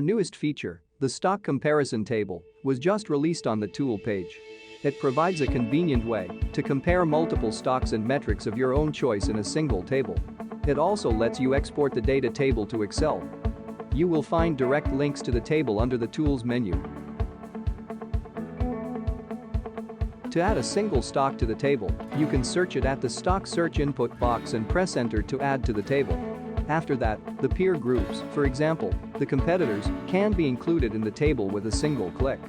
Our newest feature, the Stock Comparison Table, was just released on the tool page. It provides a convenient way to compare multiple stocks and metrics of your own choice in a single table. It also lets you export the data table to Excel. You will find direct links to the table under the Tools menu. To add a single stock to the table, you can search it at the stock search input box and press enter to add to the table. After that, the peer groups, for example, the competitors, can be included in the table with a single click.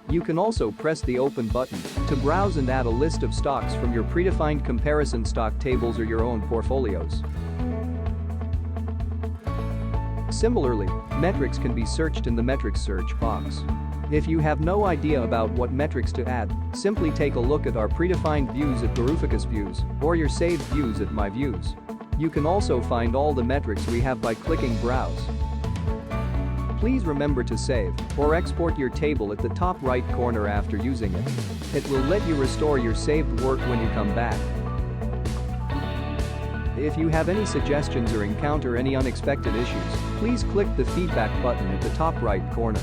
You can also press the Open button to browse and add a list of stocks from your predefined comparison stock tables or your own portfolios. Similarly, metrics can be searched in the metrics search box. If you have no idea about what metrics to add, simply take a look at our predefined views at GuruFocus Views or your saved views at My Views. You can also find all the metrics we have by clicking Browse. Please remember to save or export your table at the top right corner after using it. It will let you restore your saved work when you come back. If you have any suggestions or encounter any unexpected issues, please click the feedback button at the top right corner.